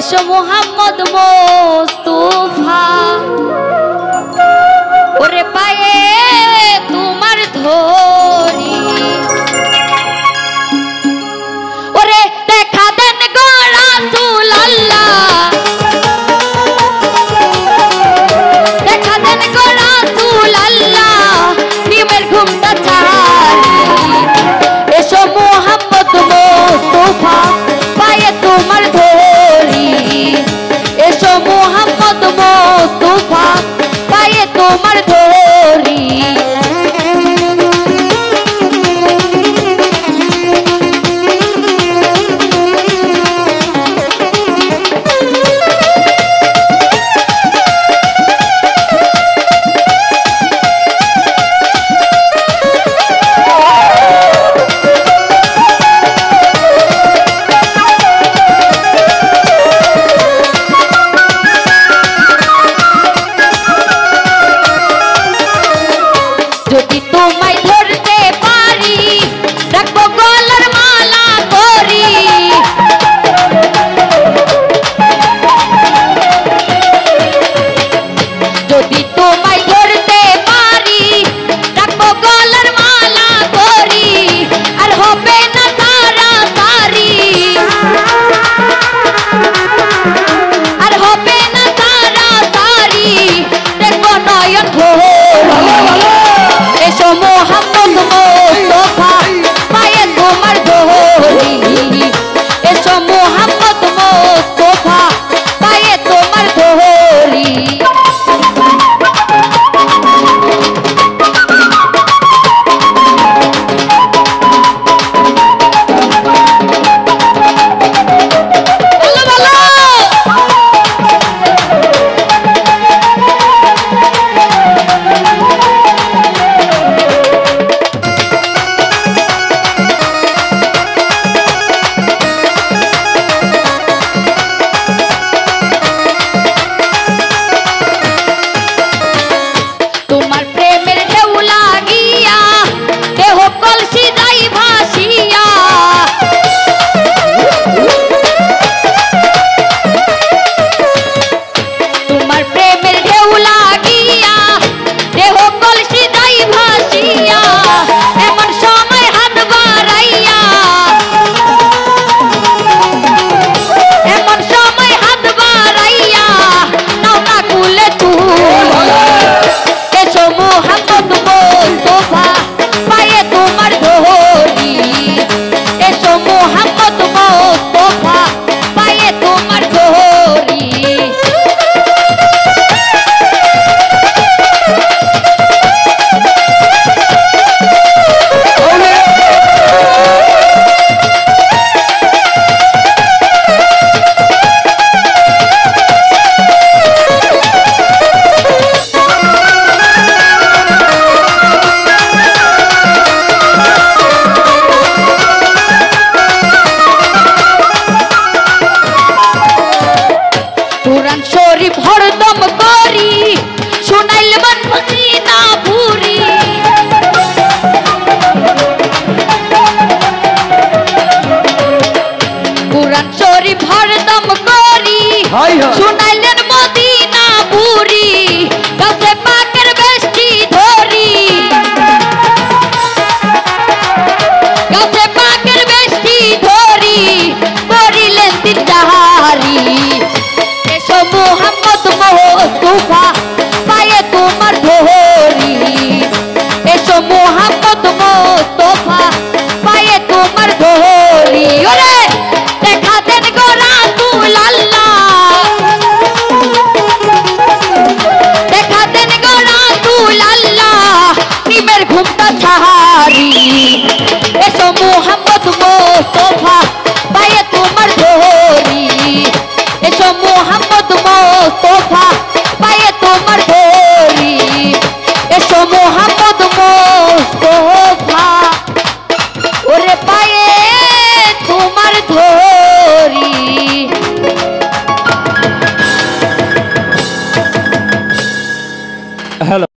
এসো মোহাম্মদ মোস্তফা ওরে পায়ে তোমার ধরি ওরে দেখা দেন গো রাসূলুল্লাহ দেখা দেন গো রাসূলুল্লাহ নিমের ঘুমটা ছাড়ি এসো মোহাম্মদ মোস্তফা পায়ে তোমার ধরি এসো মোহাম্মদ মোস্তফা পায়ে তোমার ধরি যদি তোমায় ধরতে পারি রাখবো গলার মালা করি যদি তোমায় ধরতে পারি রাখবো গলার মালা করি আর হবে না তাড়াতাড়ি আর হবে না তাড়াতাড়ি দেখবো নয়ন ভরে এসো মোহাম্মদ মোস্তফা পায়ে তোমার ধরি এসো মোহাম্মদ মোস্তফা পায়ে তোমার ধরি তোমার প্রেমের ঢেউ লাগিয়া দেহ কলসি যাই ভাসিয়া তোমার প্রেমের ঢেউ লাগিয়া দেহ কলসি যাই ভাসিয়া এমন সময় হাত বাড়াইয়া এমন সময় হাত বাড়াইয়া নাও না কুলে তুলে এসো মোহাম্মদ মোস্তফা পায়ে তোমার ধরি এসো মোহাম্মদ মোস্তফা পায়ে তোমার ধরি কুরআন শরীফ হরদম করি শুনাইল মন মদিনা পুরি কুরআন শরীফ হরদম করি শুনাইলেন মদিনা পুরি কাছে পাকের বেষ্টি ধরি কাছে পাকের বেষ্টি ধরি করিলেন তিন চাহারি এসো মোহাম্মদ মোস্তফা পায়ে তোমার ধরি এসো মোহাম্মদ মোস্তফা পায়ে তোমার ধরি ওরে দেখা দেন গো রাসূলুল্লাহ দেখা দেন গো রাসূলুল্লাহ নিমের ঘুমটা ছাড়ি এসো মোহাম্মদ মোস্তফা পায়ে তোমার ধরি এসো মোহাম্মদ মোস্তফা পায়ে তোমার ধরি এসো মোহাম্মদ মোস্তফা ওরে পায়ে তোমার ধরি হ্যালো।